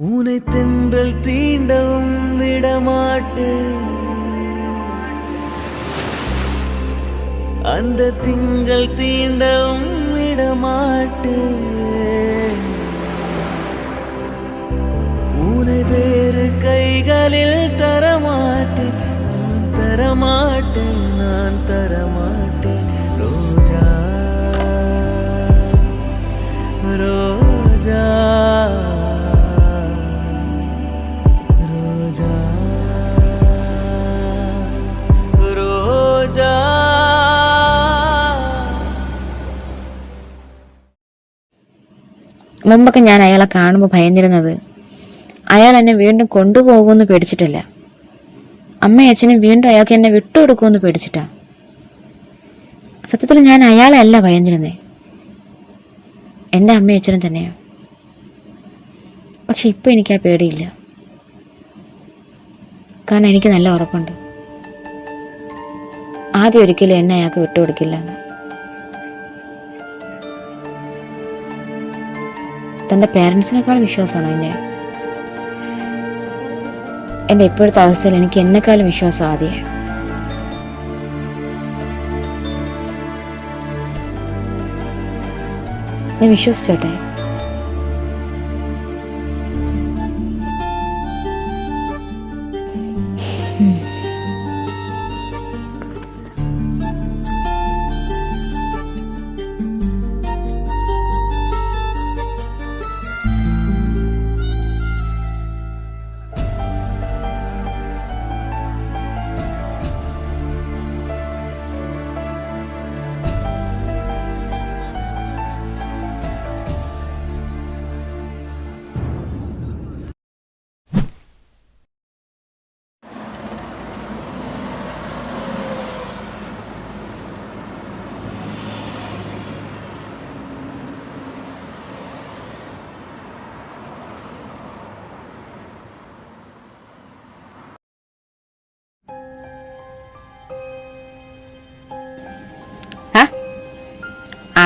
ஊனை தென்றல் தீண்டவும் விடமாட்டு அந்த திங்கள் தீண்டவும் விடமாட்டு ஊனை வேறு கைகளில் தரமாட்டேன் நான் தரமாட்டேன் நான் தரமாட்டேன் ரோஜா ரோஜா മുമ്പൊക്കെ ഞാൻ അയാളെ കാണുമ്പോൾ ഭയന്നിരുന്നത് അയാൾ എന്നെ വീണ്ടും കൊണ്ടുപോകുമെന്ന് പേടിച്ചിട്ടല്ല, അമ്മയും അച്ഛനും വീണ്ടും അയാൾക്ക് എന്നെ വിട്ടുകൊടുക്കുമെന്ന് പേടിച്ചിട്ടാ. സത്യത്തിൽ ഞാൻ അയാളെ അല്ല ഭയന്നിരുന്നേ, എൻ്റെ അമ്മയും അച്ഛനും തന്നെയാണ്. പക്ഷെ ഇപ്പം എനിക്ക് ആ പേടിയില്ല, കാരണം എനിക്ക് നല്ല ഉറപ്പുണ്ട് ആദ്യം ഒരിക്കലും എന്നെ അയാൾക്ക് വിട്ടുകൊടുക്കില്ല എന്ന്. തൻ്റെ പേരൻസിനേക്കാൾ വിശ്വാസമാണോ എന്നെ? എൻ്റെ ഇപ്പോഴത്തെ അവസ്ഥയിൽ എനിക്ക് എന്നെക്കാളും വിശ്വാസം ആദ്യമേ. ഞാൻ വിശ്വസിച്ചോട്ടെ.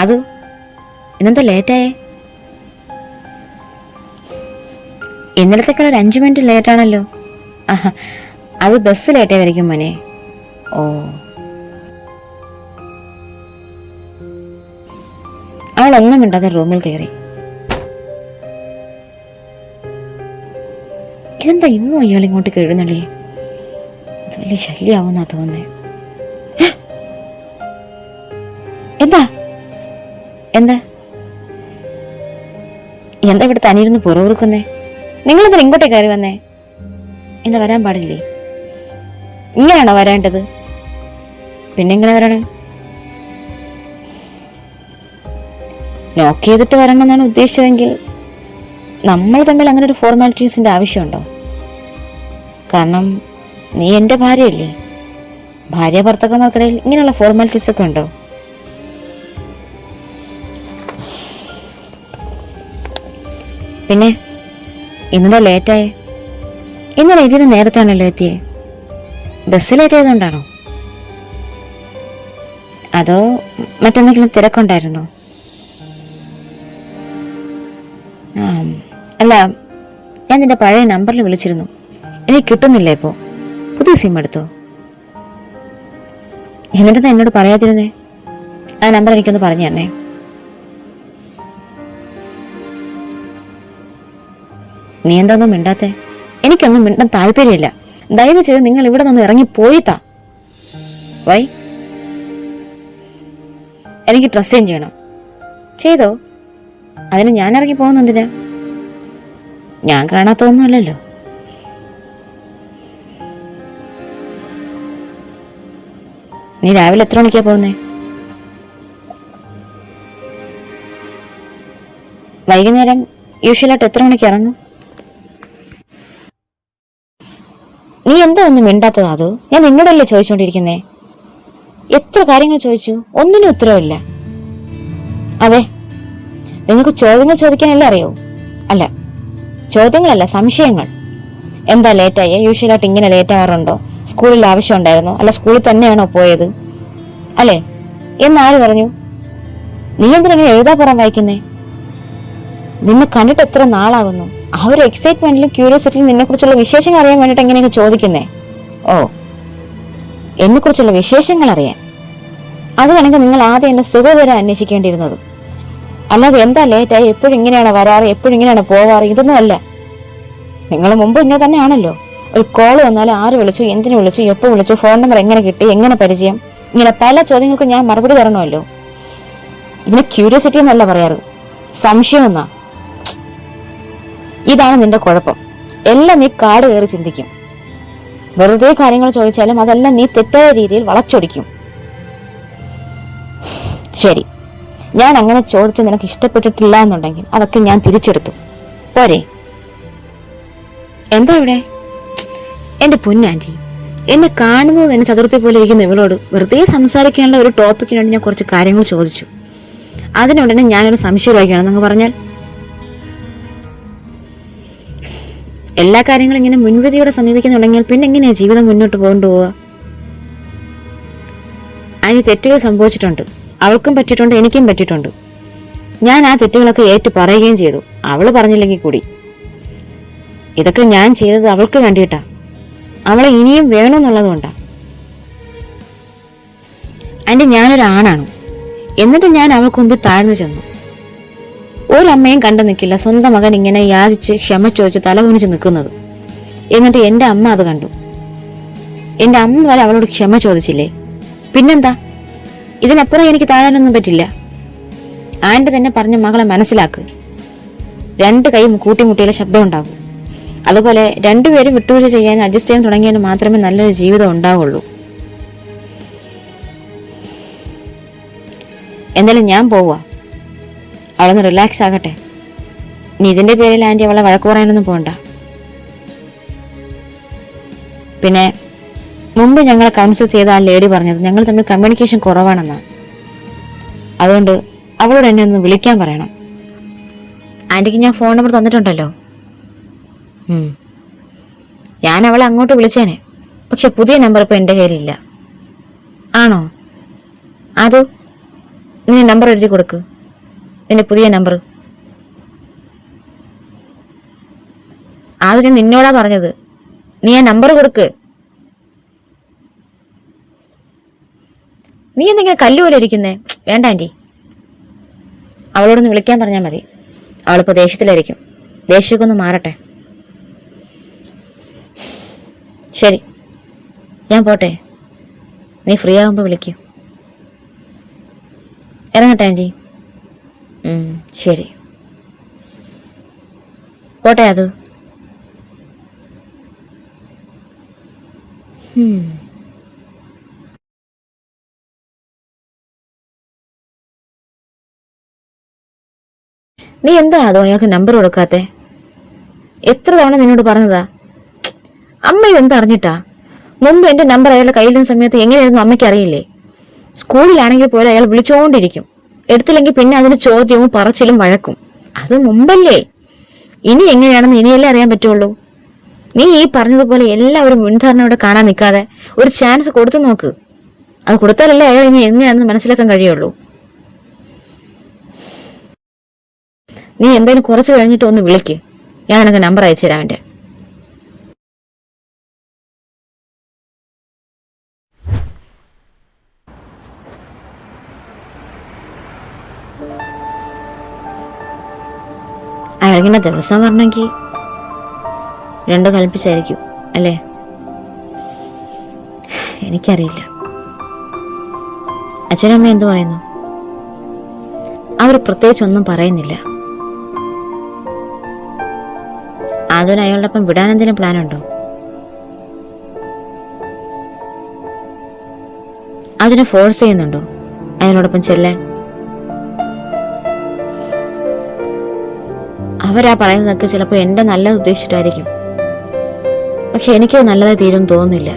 അത് ഇന്നെന്താ ലേറ്റായേ? ഇന്നലത്തേക്കാൾ ഒരു 5 മിനിറ്റ് ലേറ്റാണല്ലോ. അത് ബസ് ലേറ്റായിരിക്കും മോനെ. ഓ, അവളൊന്നും മിണ്ടാതെ റൂമിൽ കയറി. ഇതെന്താ ഇന്നും അയാൾ ഇങ്ങോട്ട് എഴുന്നള്ളിയേ? അത് വലിയ ശല്യമാവുന്നാ തോന്നേ. എന്താ എന്താ എന്താ ഇവിടെ തനിയിരുന്ന് പുറകുറുക്കുന്നേ? നിങ്ങളെന്താ ഇങ്ങോട്ടേ കയറി വന്നേ? എന്താ വരാൻ പാടില്ലേ? ഇങ്ങനെയാണോ വരേണ്ടത്? പിന്നെ എങ്ങനെ വരണേ? നോക്ക് ചെയ്തിട്ട് വരണം എന്നാണ് ഉദ്ദേശിച്ചതെങ്കിൽ നമ്മൾ തമ്മിൽ അങ്ങനെ ഒരു ഫോർമാലിറ്റീസിന്റെ ആവശ്യമുണ്ടോ? കാരണം നീ എൻ്റെ ഭാര്യയല്ലേ. ഭാര്യ ഭർത്താക്കന്മാർക്കിടയിൽ ഇങ്ങനെയുള്ള ഫോർമാലിറ്റീസ് ഒക്കെ ഉണ്ടോ? പിന്നെ ഇന്നലെ ലേറ്റായേ? ഇന്നലെ ഇതിന് നേരത്താണല്ലോ എത്തിയേ. Bus late ആയതുകൊണ്ടാണോ? അതോ മറ്റെന്തെങ്കിലും തിരക്കുണ്ടായിരുന്നോ? അല്ല, ഞാൻ നിന്റെ പഴയ നമ്പറിൽ വിളിച്ചിരുന്നു, എനിക്ക് കിട്ടുന്നില്ല. ഇപ്പോൾ പുതിയ സിം എടുത്തോ? എന്നിട്ട് എന്നോട് പറയാതിരുന്നേ? ആ നമ്പർ എനിക്കൊന്ന് പറഞ്ഞു തരണേ. നീ എന്താന്നും മിണ്ടാത്തെ? എനിക്കൊന്നും മിണ്ടാൻ താല്പര്യമില്ല. ദയവ് ചെയ്ത് നിങ്ങൾ ഇവിടെ നിന്ന് ഇറങ്ങി പോയിത്താ. വൈ? എനിക്ക് ഡ്രസ് ചേഞ്ച് ചെയ്യണം. ചെയ്തോ? അതിന് ഞാൻ ഇറങ്ങി പോകുന്നെന്തിനാ? ഞാൻ കാണാത്തൊന്നുമല്ലല്ലോ. നീ രാവിലെ എത്ര മണിക്കാ പോകുന്നേ? വൈകുന്നേരം യൂഷ്വലായിട്ട് എത്ര മണിക്ക് ഇറങ്ങും? നീ എന്താ ഒന്നും മിണ്ടാത്തത്? അതോ ഞാൻ നിന്നോടല്ലേ ചോദിച്ചോണ്ടിരിക്കുന്നേ? എത്ര കാര്യങ്ങൾ ചോദിച്ചു, ഒന്നിനും ഉത്തരവില്ല. അതെ, നിങ്ങൾക്ക് ചോദ്യങ്ങൾ ചോദിക്കാനല്ലേ അറിയോ? അല്ല, ചോദ്യങ്ങളല്ല, സംശയങ്ങൾ. എന്താ ലേറ്റായേ? യൂഷ്വലായിട്ട് ഇങ്ങനെ ലേറ്റ് ആവാറുണ്ടോ? സ്കൂളിൽ ആവശ്യം ഉണ്ടായിരുന്നോ? അല്ല സ്കൂളിൽ തന്നെയാണോ പോയത്? അല്ലേ എന്നാര് പറഞ്ഞു? നീ എന്തിനാ എഴുതാപ്പുറം വായിക്കുന്നേ? നിന്നെ കണ്ടിട്ട് എത്ര നാളാകുന്നു. ആ ഒരു എക്സൈറ്റ്മെന്റിലും ക്യൂരിയോസിറ്റിയിലും നിന്നെ കുറിച്ചുള്ള വിശേഷങ്ങൾ അറിയാൻ വേണ്ടിട്ട് എങ്ങനെയൊക്കെ ചോദിക്കുന്നേ? ഓ, എന്നെ കുറിച്ചുള്ള വിശേഷങ്ങൾ അറിയാൻ. അതിനാണെങ്കിൽ നിങ്ങൾ ആദ്യം എന്നെ സുഖവരെ അന്വേഷിക്കേണ്ടിയിരുന്നത്. അല്ലാതെ എന്താ ലേറ്റായി, എപ്പോഴും ഇങ്ങനെയാണ് വരാറ്, എപ്പോഴും ഇങ്ങനെയാണ് പോവാറ്, ഇതൊന്നും അല്ല. നിങ്ങൾ മുമ്പ് ഇങ്ങനെ തന്നെയാണല്ലോ. ഒരു കോൾ വന്നാലും ആര് വിളിച്ചു, എന്തിനു വിളിച്ചു, എപ്പോൾ വിളിച്ചു, ഫോൺ നമ്പർ എങ്ങനെ കിട്ടി, എങ്ങനെ പരിചയം, ഇങ്ങനെ പല ചോദ്യങ്ങൾക്ക് ഞാൻ മറുപടി തരണമല്ലോ. ഇതിനെ ക്യൂരിയോസിറ്റി എന്നല്ല പറയാറ്, സംശയം എന്നാ. ഇതാണ് നിന്റെ കുഴപ്പം. എല്ലാം നീ കാട് കയറി ചിന്തിക്കും. വെറുതെ കാര്യങ്ങൾ ചോദിച്ചാലും അതെല്ലാം നീ തെറ്റായ രീതിയിൽ വളച്ചൊടിക്കും. ശരി, ഞാൻ അങ്ങനെ ചോദിച്ച് നിനക്ക് ഇഷ്ടപ്പെട്ടിട്ടില്ല എന്നുണ്ടെങ്കിൽ അതൊക്കെ ഞാൻ തിരിച്ചെടുത്തു പോരെ? എന്താ ഇവിടെ? എന്റെ പൊന്നാൻറ്റി, എന്നെ കാണുന്നത് തന്നെ ചതുർത്ഥി പോലെ ഇരിക്കുന്ന ഇവളോട് വെറുതെ സംസാരിക്കാനുള്ള ഒരു ടോപ്പിക്കിന് വേണ്ടി ഞാൻ കുറച്ച് കാര്യങ്ങൾ ചോദിച്ചു. അതിനുടനെ ഞാനൊരു സംശയമായിക്കാണെന്നങ്ങ് പറഞ്ഞാൽ എല്ലാ കാര്യങ്ങളും ഇങ്ങനെ മുൻവിധിയോടെ സമീപിക്കാൻ തുടങ്ങിയാൽ പിന്നെ എങ്ങനെയാ ജീവിതം മുന്നോട്ട് പോവുക? അതിന് തെറ്റുകൾ സംഭവിച്ചിട്ടുണ്ട്. അവൾക്കും പറ്റിയിട്ടുണ്ട്, എനിക്കും പറ്റിയിട്ടുണ്ട്. ഞാൻ ആ തെറ്റുകളൊക്കെ ഏറ്റു പറയുകയും ചെയ്തു, അവള് പറഞ്ഞില്ലെങ്കിൽ കൂടി. ഇതൊക്കെ ഞാൻ ചെയ്തത് അവൾക്ക് വേണ്ടിയിട്ടാ, അവളെ ഇനിയും വേണമെന്നുള്ളത് കൊണ്ടാ. അതിന്റെ ഞാനൊരാണാണ്. എന്നിട്ട് ഞാൻ അവൾക്ക് മുമ്പിൽ താഴ്ന്നു ചെന്നു. ഒരമ്മയും കണ്ടു നിൽക്കില്ല സ്വന്തം മകൻ ഇങ്ങനെ യാചിച്ച് ക്ഷമ ചോദിച്ച് തലകുനിച്ച് നിൽക്കുന്നത്. എന്നിട്ട് എന്റെ അമ്മ അത് കണ്ടു. എന്റെ അമ്മ വരെ അവളോട് ക്ഷമ ചോദിച്ചില്ലേ? പിന്നെന്താ? ഇതിനപ്പുറം എനിക്ക് താഴാനൊന്നും പറ്റില്ല. ആൻറ്റി തന്നെ പറഞ്ഞ മകളെ മനസ്സിലാക്ക്. 2 കൈ കൂട്ടിമുട്ടിയുള്ള ശബ്ദം ഉണ്ടാകും. അതുപോലെ രണ്ടുപേരും വിട്ടുവീഴ്ച ചെയ്യാൻ അഡ്ജസ്റ്റ് ചെയ്യാൻ തുടങ്ങിയാൽ മാത്രമേ നല്ലൊരു ജീവിതം ഉണ്ടാവുള്ളൂ. എന്തായാലും ഞാൻ പോവാ. അവളൊന്ന് റിലാക്സ് ആകട്ടെ. ഇനി ഇതിന്റെ പേരിൽ ആൻറ്റി അവളെ വഴക്ക് പറയാനൊന്നും പോകണ്ട. പിന്നെ മുമ്പ് ഞങ്ങളെ കൗൺസിൽ ചെയ്ത ആ ലേഡി പറഞ്ഞത് ഞങ്ങൾ തമ്മിൽ കമ്മ്യൂണിക്കേഷൻ കുറവാണെന്നാണ്. അതുകൊണ്ട് അവളോട് എന്നെ ഒന്ന് വിളിക്കാൻ പറയണം. ആൻറ്റിക്ക് ഞാൻ ഫോൺ നമ്പർ തന്നിട്ടുണ്ടല്ലോ. ഞാൻ അവളെ അങ്ങോട്ട് വിളിച്ചേനെ. പക്ഷെ പുതിയ നമ്പർ ഇപ്പം എൻ്റെ കയ്യിലില്ല. ആണോ? അത് നീ നമ്പർ എഴുതി കൊടുക്ക്, നിന്റെ പുതിയ നമ്പർ. അത് ഞാൻ നിന്നോടാ പറഞ്ഞത്. നീ ആ നമ്പർ കൊടുക്ക്. നീ എന്തെങ്കിലും കല്ലുപോലെ ഇരിക്കുന്നേ? വേണ്ട ആൻറ്റി, അവളോടൊന്ന് വിളിക്കാൻ പറഞ്ഞാൽ മതി. അവളിപ്പോൾ ദേഷ്യത്തിലായിരിക്കും. ദേഷ്യമൊക്കെ ഒന്ന് മാറട്ടെ. ശരി, ഞാൻ പോട്ടെ. നീ ഫ്രീ ആകുമ്പോൾ വിളിക്കൂ. ഇറങ്ങട്ടെ ആൻറ്റി? ശരി, പോട്ടെ. അത് നീ എന്താ അതോ അയാൾക്ക് നമ്പർ കൊടുക്കാത്തെ? എത്ര തവണ നിന്നോട് പറഞ്ഞതാ? അമ്മ ഇതെന്താ അറിഞ്ഞിട്ടാ? മുമ്പ് എന്റെ നമ്പർ അയാളുടെ കയ്യിലിരുന്ന സമയത്ത് എങ്ങനെയായിരുന്നു അമ്മയ്ക്ക് അറിയില്ലേ? സ്കൂളിലാണെങ്കിൽ പോലും അയാൾ വിളിച്ചുകൊണ്ടിരിക്കും. എടുത്തില്ലെങ്കിൽ പിന്നെ അതിന് ചോദ്യവും പറച്ചിലും വഴക്കും. അത് മുമ്പല്ലേ. ഇനി എങ്ങനെയാണെന്ന് ഇനിയല്ലേ അറിയാൻ പറ്റുള്ളൂ. നീ ഈ പറഞ്ഞതുപോലെ എല്ലാവരും മുൻധാരണയോടെ കാണാൻ നിൽക്കാതെ ഒരു ചാൻസ് കൊടുത്തു നോക്ക്. അത് കൊടുത്താലല്ലേ അയാൾ ഇനി എങ്ങനെയാണെന്ന് മനസ്സിലാക്കാൻ കഴിയുള്ളൂ. നീ എന്തായാലും കുറച്ച് കഴിഞ്ഞിട്ട് ഒന്ന് വിളിക്ക്. ഞാൻ നിനക്ക് നമ്പർ അയച്ചു തരാം എൻ്റെ. അയാളിങ്ങനെ ദിവസം പറഞ്ഞെങ്കിൽ 2 കൽപ്പിച്ചായിരിക്കും അല്ലേ? എനിക്കറിയില്ല. അച്ഛനമ്മ എന്തു പറയുന്നു? അവർ പ്രത്യേകിച്ചൊന്നും പറയുന്നില്ല. അതിന് അയാളുടെ ഒപ്പം വിടാൻ എന്തെങ്കിലും പ്ലാനുണ്ടോ? അതിനെ ഫോഴ്സ് ചെയ്യുന്നുണ്ടോ അയാളോടൊപ്പം ചെല്ലാൻ? അവരാ പറയുന്നതൊക്കെ ചിലപ്പോൾ എൻ്റെ നല്ലത് ഉദ്ദേശിച്ചിട്ടായിരിക്കും. പക്ഷെ എനിക്കത് നല്ലതായി തീരും തോന്നുന്നില്ല.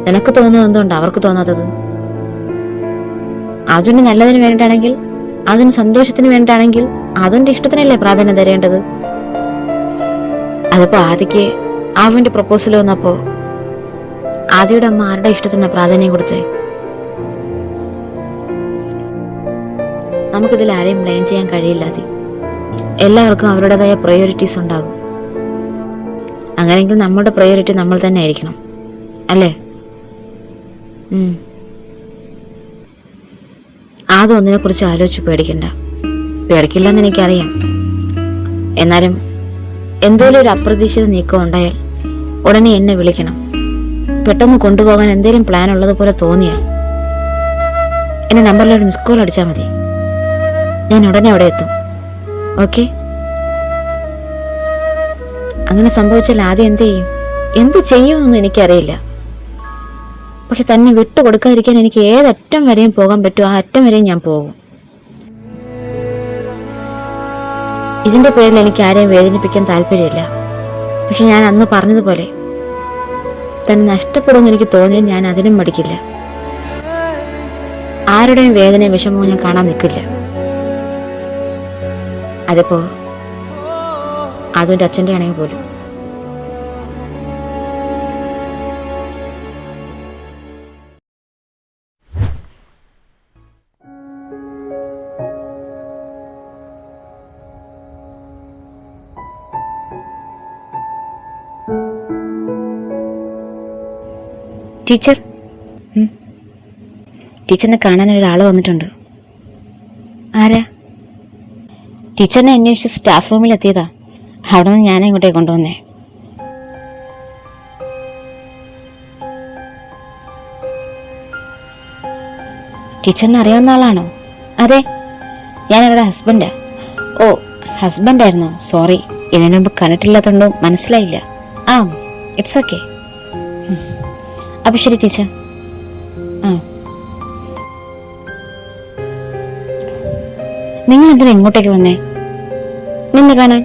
നിനക്ക് തോന്നുന്നത് എന്തുകൊണ്ട് അവർക്ക് തോന്നാത്തത്? അതിന് നല്ലതിന് വേണ്ടിയിട്ടാണെങ്കിൽ, അതിന് സന്തോഷത്തിന് വേണ്ടിയിട്ടാണെങ്കിൽ അതിന്റെ ഇഷ്ടത്തിനല്ലേ പ്രാധാന്യം തരേണ്ടത്? അതിപ്പോ ആദിക്ക് അവന്റെ പ്രപ്പോസൽ വന്നപ്പോ ആദിയുടെ അമ്മ ആരുടെ ഇഷ്ടത്തിന് പ്രാധാന്യം കൊടുത്തേ? നമുക്കിതിൽ ആരെയും ബ്ലെയിം ചെയ്യാൻ കഴിയില്ല ആദി. എല്ലാവർക്കും അവരുടേതായ പ്രയോറിറ്റീസ് ഉണ്ടാകും. അങ്ങനെയെങ്കിൽ നമ്മുടെ പ്രയോറിറ്റി നമ്മൾ തന്നെ ആയിരിക്കണം, അല്ലേ? ആദ്യം ഒന്നിനെക്കുറിച്ച് ആലോചിച്ച് പേടിക്കണ്ട. പേടിക്കില്ലെന്ന് എനിക്കറിയാം. എന്നാലും എന്തേലും ഒരു അപ്രതീക്ഷിത നീക്കം ഉണ്ടായാൽ ഉടനെ എന്നെ വിളിക്കണം. പെട്ടെന്ന് കൊണ്ടുപോകാൻ എന്തേലും പ്ലാൻ ഉള്ളതുപോലെ തോന്നിയാൽ എന്റെ നമ്പറിൽ ഒരു മിസ് കോൾ അടിച്ചാൽ മതി. ഞാൻ ഉടനെ അവിടെ എത്തും. ഓക്കെ? അങ്ങനെ സംഭവിച്ചാൽ ആദ്യം എന്ത് ചെയ്യുമെന്നൊന്നും എനിക്കറിയില്ല. പക്ഷെ തന്നെ വിട്ടുകൊടുക്കാതിരിക്കാൻ എനിക്ക് ഏതറ്റം വരെയും പോകാൻ പറ്റുമോ ആ അറ്റം വരെയും ഞാൻ പോകും. ഇതിന്റെ പേരിൽ എനിക്ക് ആരെയും വേദനിപ്പിക്കാൻ താല്പര്യമില്ല. പക്ഷെ ഞാൻ അന്ന് പറഞ്ഞതുപോലെ തന്നെ നഷ്ടപ്പെടുമെന്ന് എനിക്ക് തോന്നിയാൽ ഞാൻ അതിനും മടിക്കില്ല. ആരുടെയും വേദനയും വിഷമവും ഞാൻ കാണാൻ നിൽക്കില്ല. അതിപ്പോ അതും അച്ഛൻ്റെ ആണെങ്കിൽ പോലും. ടീച്ചർ, ടീച്ചറിനെ കാണാൻ ഒരാൾ വന്നിട്ടുണ്ട്. ആരാ? ടീച്ചറിനെ അന്വേഷിച്ച് സ്റ്റാഫ് റൂമിൽ എത്തിയതാ. അവിടെ നിന്ന് ഞാനെ ഇങ്ങോട്ടേക്ക് കൊണ്ടുവന്നേ. ടീച്ചറിനെ അറിയാവുന്ന ആളാണോ? അതെ, ഞാൻ അവരുടെ ഹസ്ബൻഡാ. ഓ, ഹസ്ബൻഡായിരുന്നോ? സോറി, ഇതിനു മുമ്പ് കണ്ടിട്ടില്ലാത്തതുകൊണ്ട് മനസ്സിലായില്ല. ആ, ഇറ്റ്സ് ഓക്കെ. അപ്പൊ ശരി ടീച്ചർ. നിങ്ങൾ എന്തിനാ ഇങ്ങോട്ടേക്ക് വന്നേ? നിന്നെ കാണാൻ.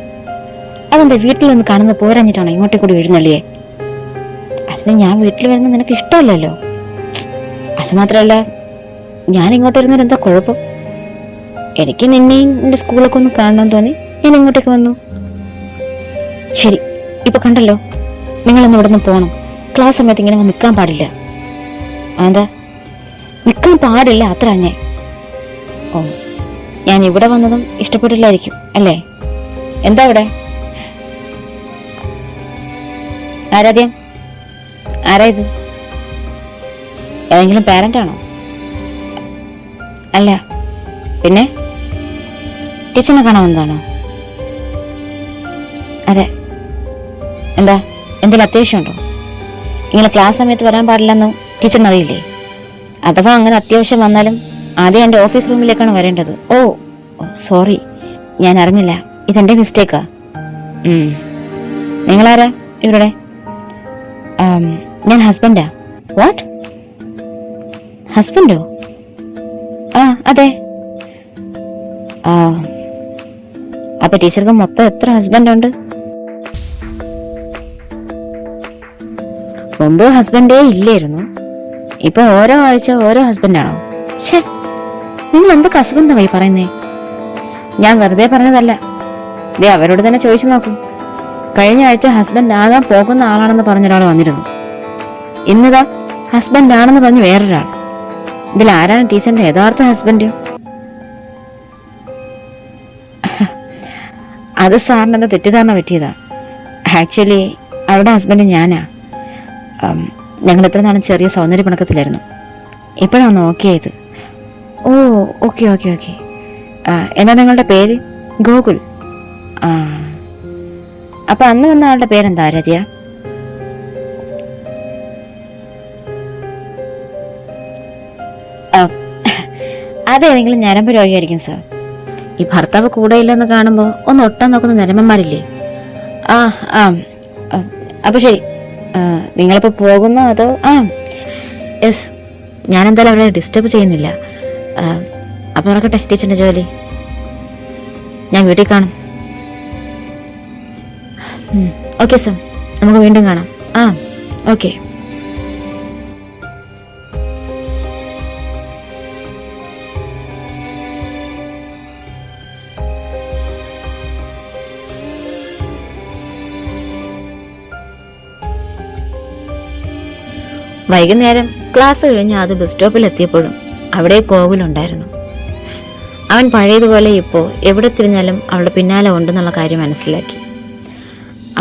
അതെന്താ വീട്ടിൽ വന്ന് കാണുന്നത് പോരാഞ്ഞിട്ടാണോ ഇങ്ങോട്ടേക്ക് കൂടി എഴുന്നള്ളിയേ? അതിന് ഞാൻ വീട്ടിൽ വരുന്നത് നിനക്ക് ഇഷ്ടമല്ലല്ലോ. അത് മാത്രമല്ല, ഞാൻ ഇങ്ങോട്ട് വരുന്നതിന് എന്താ കുഴപ്പം? എനിക്ക് നിന്നെയും എൻ്റെ സ്കൂളൊക്കെ ഒന്ന് കാണണമെന്ന് തോന്നി ഞാൻ ഇങ്ങോട്ടേക്ക് വന്നു. ശരി, ഇപ്പൊ കണ്ടല്ലോ, നിങ്ങളൊന്ന് ഇവിടെ നിന്ന് പോകണം. ക്ലാസ് സമയത്ത് ഇങ്ങനെ നിൽക്കാൻ പാടില്ല. എന്താ നിൽക്കാൻ പാടില്ല? അത്ര തന്നെ. ഓ, ഞാൻ ഇവിടെ വന്നതും ഇഷ്ടപ്പെട്ടില്ലായിരിക്കും അല്ലേ? എന്താ ഇവിടെ? ആരാധ്യം? ആരാ ഇത്? ഏതെങ്കിലും പാരന്റ് ആണോ? അല്ല, പിന്നെ ടീച്ചറിനെ കാണാൻ വന്നതാണോ? അതെ. എന്താ, എന്തെങ്കിലും അത്യാവശ്യമുണ്ടോ? ഇങ്ങനെ ക്ലാസ് സമയത്ത് വരാൻ പാടില്ലെന്ന് ടീച്ചറിന് അറിയില്ലേ? അഥവാ അങ്ങനെ അത്യാവശ്യം വന്നാലും ആദ്യം എൻ്റെ ഓഫീസ് റൂമിലേക്കാണ് വരേണ്ടത്. ഓ സോറി, ഞാൻ അറിഞ്ഞില്ല. ഇതെന്റെ മിസ്റ്റേക്കാ. നിങ്ങളാരാ ഇവരുടെ? ഞാൻ ഹസ്ബൻഡാ. വാട്ട്? ഹസ്ബൻഡോ? ആ അതെ. അപ്പൊ ടീച്ചർക്ക് മൊത്തം എത്ര ഹസ്ബൻഡ് ഉണ്ട്? മുമ്പ് ഹസ്ബൻഡേ ഇല്ലായിരുന്നു. ഇപ്പൊ ഓരോ ആഴ്ച ഓരോ ഹസ്ബൻഡാണോ? ഛേ, നിങ്ങൾ എന്തൊക്കെ ഹസ്ബൻഡായി പറയുന്നേ? ഞാൻ വെറുതെ പറഞ്ഞതല്ല. ദേ അവരോട് തന്നെ ചോദിച്ചു നോക്കൂ. കഴിഞ്ഞ ആഴ്ച ഹസ്ബൻഡ് ആകാൻ പോകുന്ന ആളാണെന്ന് പറഞ്ഞൊരാൾ വന്നിരുന്നു. ഇന്നിതാ ഹസ്ബൻഡ് ആണെന്ന് പറഞ്ഞ് വേറൊരാൾ. ഇതിൽ ആരാണ് ടീച്ചറിന്റെ യഥാർത്ഥ ഹസ്ബൻഡ്? അത് സാറിന് എന്താ തെറ്റിദ്ധാരണ പറ്റിയതാ. ആക്ച്വലി അവരുടെ ഹസ്ബൻഡ് ഞാനാ. ഞങ്ങൾ എത്ര നാളും ചെറിയ സൗന്ദര്യ പിണക്കത്തിലായിരുന്നു. ഇപ്പോഴാണ് ഓക്കെ ആയത്. ഓ ഓക്കെ ഓക്കെ ഓക്കെ. എന്നാ നിങ്ങളുടെ പേര്? ഗോകുൽ. അപ്പൊ അന്ന് വന്ന ആളുടെ പേരെന്താ? ആരാധ്യ. അതേതെങ്കിലും ഞരമ്പ് രോഗിയായിരിക്കും സാർ. ഈ ഭർത്താവ് കൂടെ ഇല്ലെന്ന് കാണുമ്പോൾ ഒന്ന് ഒട്ടാൻ നോക്കുന്ന ഞരമ്പന്മാരില്ലേ? അപ്പൊ ശരി, നിങ്ങളിപ്പോ പോകുന്നോ അതോ? യെസ്, ഞാനെന്തായാലും അവരെ ഡിസ്റ്റർബ് ചെയ്യുന്നില്ല. അപ്പൊ നടക്കട്ടെ ടീച്ചറിന്റെ ജോലി. ഞാൻ വീട്ടിൽ കാണും. ഓക്കെ സാർ, നമുക്ക് വീണ്ടും കാണാം. ഓക്കെ. വൈകുന്നേരം ക്ലാസ് കഴിഞ്ഞ് അത് ബസ് സ്റ്റോപ്പിൽ എത്തിയപ്പോഴും അവിടെ ഗോകുലുണ്ടായിരുന്നു. അവൻ പഴയതുപോലെ ഇപ്പോൾ എവിടെ തിരിഞ്ഞാലും അവളുടെ പിന്നാലെ ഉണ്ടെന്നുള്ള കാര്യം മനസ്സിലാക്കി.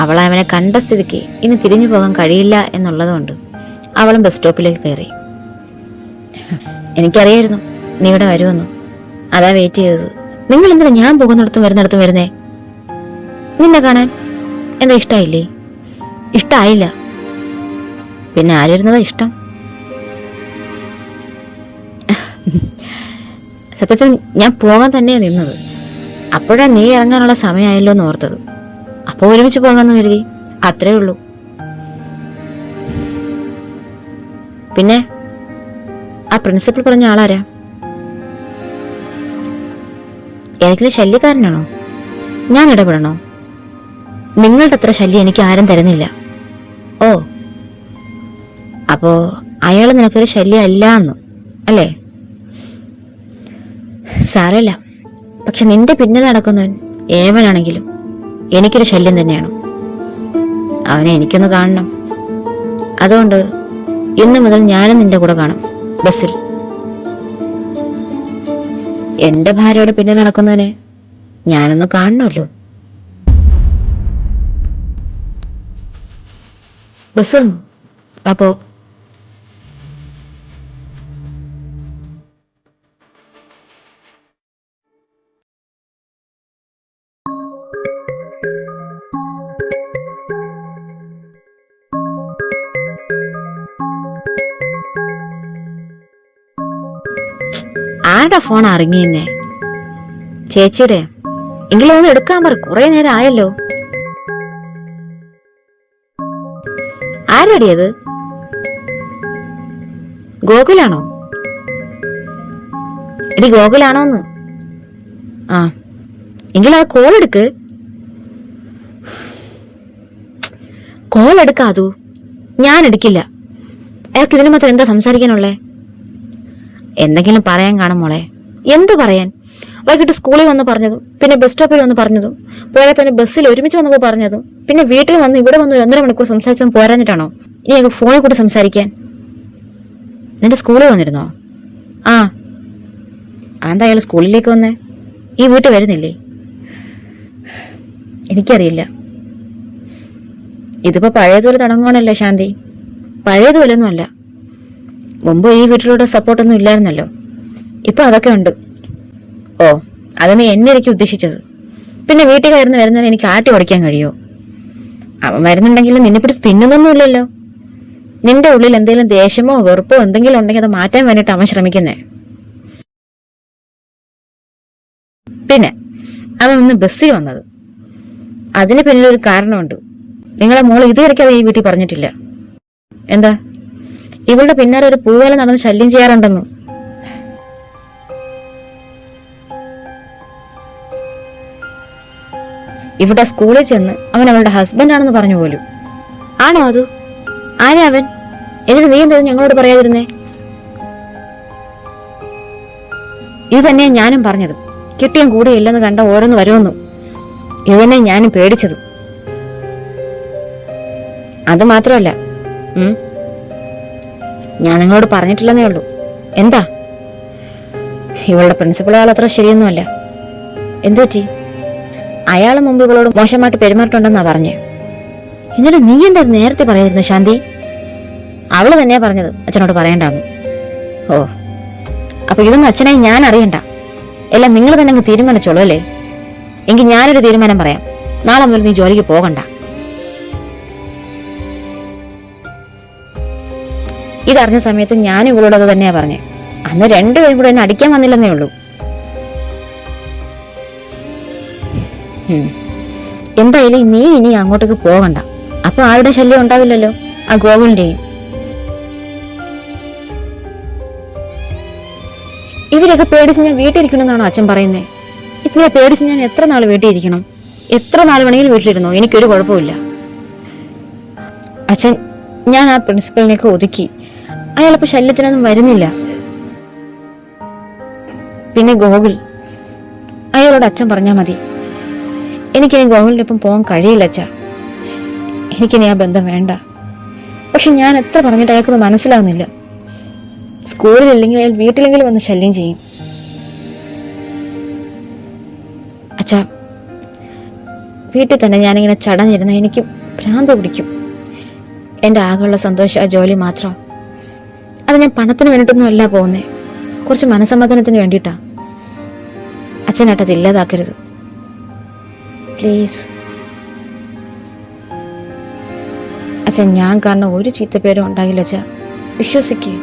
അവൾ അവനെ കണ്ട സ്ഥിതിക്ക് ഇനി തിരിഞ്ഞു പോകാൻ കഴിയില്ല എന്നുള്ളതുകൊണ്ട് അവളും ബസ് സ്റ്റോപ്പിലേക്ക് കയറി. എനിക്കറിയായിരുന്നു നീ ഇവിടെ വരുമെന്ന്, അതാ വെയിറ്റ് ചെയ്തത്. നിങ്ങൾ എന്തിനാ ഞാൻ പോകുന്നിടത്തും വരുന്നിടത്തും വരുന്നേ? നിന്നെ കാണാൻ എന്താ ഇഷ്ടായില്ലേ? ഇഷ്ടായില്ല, പിന്നെ ആരുന്നതാ ഇഷ്ടം? സത്യത്തിൽ ഞാൻ പോകാൻ തന്നെയാണ് നിന്നത്. അപ്പോഴാണ് നീ ഇറങ്ങാനുള്ള സമയമായല്ലോ എന്ന് ഓർത്തത്. അപ്പോൾ ഒരുമിച്ച് പോകാമെന്ന് കരുതി, അത്രേ ഉള്ളൂ. പിന്നെ ആ പ്രിൻസിപ്പൽ പറഞ്ഞ ആളാരാ? ഏതെങ്കിലും ശല്യക്കാരനാണോ? ഞാൻ ഇടപെടണോ? നിങ്ങളുടെ അത്ര ശല്യം എനിക്ക് ആരും തരുന്നില്ല. ഓ, അപ്പോ അയാൾ നിനക്കൊരു ശല്യം അല്ല എന്ന് അല്ലേ? സാരമില്ല, പക്ഷെ നിന്റെ പിന്നിൽ നടക്കുന്നവൻ ഏവനാണെങ്കിലും എനിക്കൊരു ശല്യം തന്നെയാണ്. അവനെ എനിക്കൊന്ന് കാണണം. അതുകൊണ്ട് ഇന്നു മുതൽ ഞാനും നിന്റെ കൂടെ കാണും ബസ്സിൽ. എന്റെ ഭാര്യയുടെ പിന്നിൽ നടക്കുന്നവനെ ഞാനൊന്ന് കാണണമല്ലോ. ബസ്സും അപ്പോ ആരുടെ ഫോൺ അറിങ്ങിയെന്നേ? ചേച്ചിയുടെ. എങ്കിലും ഒന്ന് എടുക്കാൻ പറ, കുറെ നേരം ആയല്ലോ. ആരടിയത്? ഗോകുലാണോ? എടി ഗോകുലാണോന്ന്? ആ, എങ്കിലും അത് കോൾ എടുക്ക്. കോൾ എടുക്കാതു, ഞാൻ എടുക്കില്ല. അയാൾക്ക് ഇതിനു മാത്രം എന്താ സംസാരിക്കാനുള്ളേ? എന്തെങ്കിലും പറയാൻ കാണും മോളെ. എന്ത് പറയാൻ? വൈകിട്ട് സ്കൂളിൽ വന്ന് പറഞ്ഞതും, പിന്നെ ബസ് സ്റ്റോപ്പിൽ വന്ന് പറഞ്ഞതും, പോയാൽ തന്നെ ബസ്സിൽ ഒരുമിച്ച് വന്നപ്പോൾ പറഞ്ഞതും, പിന്നെ വീട്ടിൽ വന്ന് ഇവിടെ വന്ന് 1.5 മണിക്കൂർ സംസാരിച്ചതും പോരാഞ്ഞിട്ടാണോ ഇനി ഞങ്ങൾക്ക് ഫോണിൽ കൂടി സംസാരിക്കാൻ? നിന്റെ സ്കൂളിൽ വന്നിരുന്നോ? ആ, എന്താ അയാൾ സ്കൂളിലേക്ക് വന്നേ? ഈ വീട്ടിൽ വരുന്നില്ലേ? എനിക്കറിയില്ല. ഇതിപ്പോ പഴയതുപോലെ തുടങ്ങുവാണല്ലോ ശാന്തി. പഴയതുപോലെയൊന്നും അല്ല. മുമ്പ് ഈ വീട്ടിലൂടെ സപ്പോർട്ടൊന്നും ഇല്ലായിരുന്നല്ലോ, ഇപ്പൊ അതൊക്കെ ഉണ്ട്. ഓ, അത് നീ എന്നെ എനിക്ക് ഉദ്ദേശിച്ചത്. പിന്നെ വീട്ടിൽ കയറുന്ന വരുന്നതിന് എനിക്ക് ആട്ടി ഓടിക്കാൻ കഴിയുമോ? അവൻ വരുന്നുണ്ടെങ്കിലും നിന്നെ പിടിച്ച് തിന്നുന്നൊന്നുമില്ലല്ലോ. നിന്റെ ഉള്ളിൽ എന്തെങ്കിലും ദേഷ്യമോ വെറുപ്പോ എന്തെങ്കിലും ഉണ്ടെങ്കിൽ അത് മാറ്റാൻ വേണ്ടിയിട്ട് അവൻ ശ്രമിക്കുന്നേ. പിന്നെ അവൻ ഇന്ന് ബസ്സിൽ വന്നത്, അതിന് പിന്നിലൊരു കാരണമുണ്ട്. നിങ്ങളെ മോള് ഇതുവരെയ്ക്കും അത് ഈ വീട്ടിൽ പറഞ്ഞിട്ടില്ല. എന്താ? ഇവളുടെ പിന്നാലെ ഒരു പൂവേല നടന്ന് ശല്യം ചെയ്യാറുണ്ടെന്നു. ഇവിടെ സ്കൂളിൽ ചെന്ന് അവൻ അവളുടെ ഹസ്ബൻഡാണെന്ന് പറഞ്ഞു പോലും. ആണോ അത്? ആരാ അവൻ? എന്നിട്ട് നീ എന്താ ഞങ്ങളോട് പറയാതിരുന്നേ? ഇത് തന്നെയാ ഞാനും പറഞ്ഞത്. കിട്ടിയും കൂടെ ഇല്ലെന്ന് കണ്ട ഓരോന്ന് വരുമെന്നു. ഇത് തന്നെ ഞാനും പേടിച്ചതും. അത് മാത്രമല്ല, ഞാൻ നിങ്ങളോട് പറഞ്ഞിട്ടില്ലെന്നേ ഉള്ളൂ. എന്താ? ഇവളുടെ പ്രിൻസിപ്പൾ ആൾ അത്ര ശരിയൊന്നുമല്ല. എന്തു പറ്റി? അയാൾ മുമ്പ് ഇവളോട് മോശമായിട്ട് പെരുമാറിയിട്ടുണ്ടെന്നാ പറഞ്ഞേ. എന്നിട്ട് നീ എന്താ നേരത്തെ പറയായിരുന്നു ശാന്തി? അവള് തന്നെയാ പറഞ്ഞത് അച്ഛനോട് പറയണ്ടാന്ന്. ഓ, അപ്പൊ ഇതൊന്നും അച്ഛനായി ഞാൻ അറിയണ്ട, എല്ലാം നിങ്ങൾ തന്നെ അങ്ങ് തീരുമാനിച്ചോളൂ അല്ലേ? എങ്കിൽ ഞാനൊരു തീരുമാനം പറയാം. നാളെ മുതൽ നീ ജോലിക്ക് പോകണ്ട. ഇതറിഞ്ഞ സമയത്ത് ഞാൻ ഇവളോട് അത് തന്നെയാ പറഞ്ഞേ. അന്ന് രണ്ടുപേരും കൂടെ എന്നെ അടിക്കാൻ വന്നില്ലെന്നേ ഉള്ളൂ. എന്തായാലും നീ ഇനി അങ്ങോട്ടേക്ക് പോകണ്ട. അപ്പൊ ആരുടെ ശല്യം ഉണ്ടാവില്ലല്ലോ, ആ ഗോകുലിന്റെയും. ഇവരൊക്കെ പേടിച്ച് ഞാൻ വീട്ടിലിരിക്കണമെന്നാണോ അച്ഛൻ പറയുന്നേ? ഇതിനെ പേടിച്ച് ഞാൻ എത്ര നാൾ വീട്ടിലിരിക്കണം? എത്ര നാൾ വേണമെങ്കിലും വീട്ടിലിരുന്നോ, എനിക്കൊരു കുഴപ്പമില്ല. അച്ഛൻ, ഞാൻ ആ പ്രിൻസിപ്പലിനെയൊക്കെ ഒതുക്കി. അയാളിപ്പോ ശല്യത്തിനൊന്നും വരുന്നില്ല. പിന്നെ ഗോകുൽ, അയാളോട് അച്ഛൻ പറഞ്ഞാൽ മതി. എനിക്കിനി ഗോകുലിന്റെ ഒപ്പം പോകാൻ കഴിയില്ല അച്ഛാ. എനിക്കിനി ആ ബന്ധം വേണ്ട. പക്ഷെ ഞാൻ എത്ര പറഞ്ഞിട്ട് അയാൾക്കൊന്നും മനസ്സിലാവുന്നില്ല. സ്കൂളിലില്ലെങ്കിൽ അയാൾ വീട്ടിലെങ്കിലും വന്ന് ശല്യം ചെയ്യും. അച്ഛാ, വീട്ടിൽ തന്നെ ഞാനിങ്ങനെ ചടഞ്ഞിരുന്ന എനിക്ക് ഭ്രാന്ത് പിടിക്കും. എൻ്റെ ആകെയുള്ള സന്തോഷം ആ ജോലി മാത്രം. അത് ഞാൻ പണത്തിന് വേണ്ടിയിട്ടൊന്നും അല്ല പോകുന്നേ, കുറച്ച് മനസ്സമാധാനത്തിന് വേണ്ടിയിട്ടാ. അച്ഛനായിട്ടത് ഇല്ലാതാക്കരുത് പ്ലീസ്. അച്ഛൻ ഞാൻ കാരണം ഒരു ചീത്തപ്പേരും ഉണ്ടാകില്ല അച്ഛാ, വിശ്വസിക്കേ.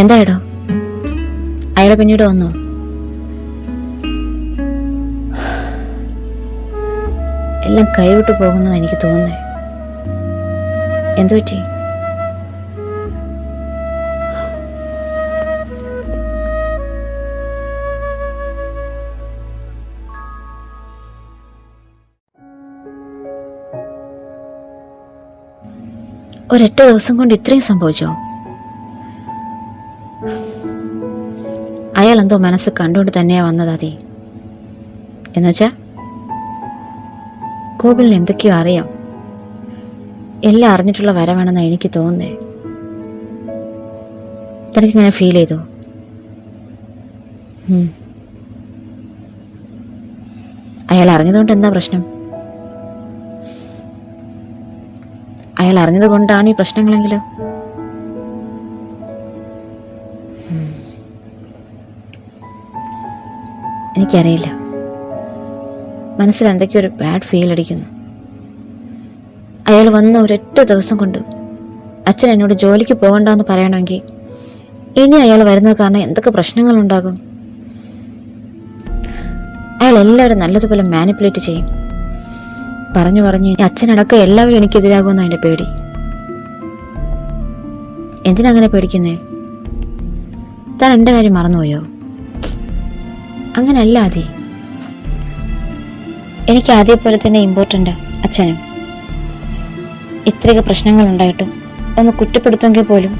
എന്തായിടോ, അയാളെ പിന്നീട് വന്നോ? എല്ലാം കൈവിട്ട് പോകുന്നു എനിക്ക് തോന്നുന്നേ. എന്തു പറ്റി? ഒരൊറ്റ ദിവസം കൊണ്ട് ഇത്രയും സംഭവിച്ചോ? അയാൾ എന്തോ മനസ്സ് കണ്ടുകൊണ്ട് തന്നെയാ വന്നത്. അതി എന്നുവെച്ചാ കോവിലിന് എന്തൊക്കെയോ അറിയാം. എല്ലാം അറിഞ്ഞിട്ടുള്ള വരവാണെന്നാ എനിക്ക് തോന്നുന്നേ. തനിക്കിങ്ങനെ ഫീൽ ചെയ്തോ? അയാൾ അറിഞ്ഞതുകൊണ്ട് എന്താ പ്രശ്നം? അയാൾ അറിഞ്ഞത് കൊണ്ടാണ് ഈ പ്രശ്നങ്ങളെങ്കിലോ? എനിക്കറിയില്ല, മനസ്സിൽ എന്തൊക്കെയോ ഒരു ബാഡ് ഫീൽ അടിക്കുന്നു. അയാൾ വന്ന ഒരൊറ്റ ദിവസം കൊണ്ട് അച്ഛൻ എന്നോട് ജോലിക്ക് പോകണ്ടെന്ന് പറയണമെങ്കിൽ ഇനി അയാൾ വരുന്നത് കാരണം എന്തൊക്കെ പ്രശ്നങ്ങളുണ്ടാകും. അയാൾ എല്ലാവരും നല്ലതുപോലെ മാനിപ്പുലേറ്റ് ചെയ്യും. പറഞ്ഞു പറഞ്ഞ് അച്ഛനടക്കം എല്ലാവരും എനിക്കെതിരാകുമെന്ന് അതിൻ്റെ പേടി. എന്തിനങ്ങനെ പേടിക്കുന്നേ? താൻ എൻ്റെ കാര്യം മറന്നുപോയോ? അങ്ങനല്ല ആദി, എനിക്ക് ആദ്യം പോലെ തന്നെ ഇമ്പോർട്ടൻ്റ് അച്ഛനും. ഇത്രയൊക്കെ പ്രശ്നങ്ങൾ ഉണ്ടായിട്ടും ഒന്ന് കുറ്റപ്പെടുത്തുമെങ്കിൽ പോലും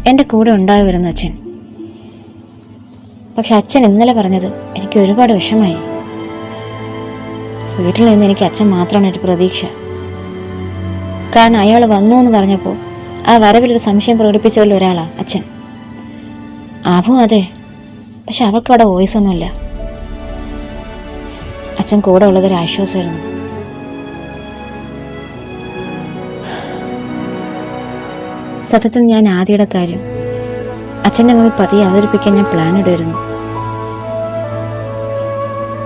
എൻ്റെ കൂടെ ഉണ്ടായി വരുന്ന അച്ഛൻ. പക്ഷെ അച്ഛൻ ഇന്നലെ പറഞ്ഞത് എനിക്ക് ഒരുപാട് വിഷമായി. വീട്ടിൽ നിന്ന് എനിക്ക് അച്ഛൻ മാത്രമാണ് ഒരു പ്രതീക്ഷ. കാരണം അയാൾ വന്നു എന്ന് പറഞ്ഞപ്പോൾ ആ വരവിലൊരു സംശയം പ്രകടിപ്പിച്ചതിൽ ഒരാളാണ് അച്ഛൻ. ആവും അതെ, പക്ഷെ അവൾക്ക് അവിടെ വോയിസ് ഒന്നുമില്ല. അച്ഛൻ കൂടെ ഉള്ളതൊരു ആശ്വാസമായിരുന്നു. സത്യത്തിൽ ഞാൻ ആദിയുടെ കാര്യം അച്ഛൻ്റെ മുമ്പിൽ പതിയെ അവതരിപ്പിക്കാൻ ഞാൻ പ്ലാൻ ഇടുമായിരുന്നു.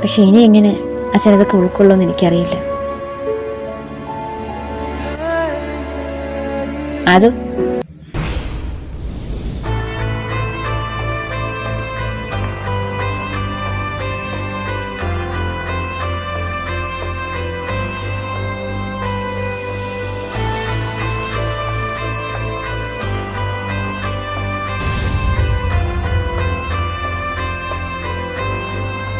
പക്ഷെ ഇനി എങ്ങനെ അച്ഛൻ ഇതൊക്കെ ഉൾക്കൊള്ളുമെന്ന് എനിക്കറിയില്ല. അത്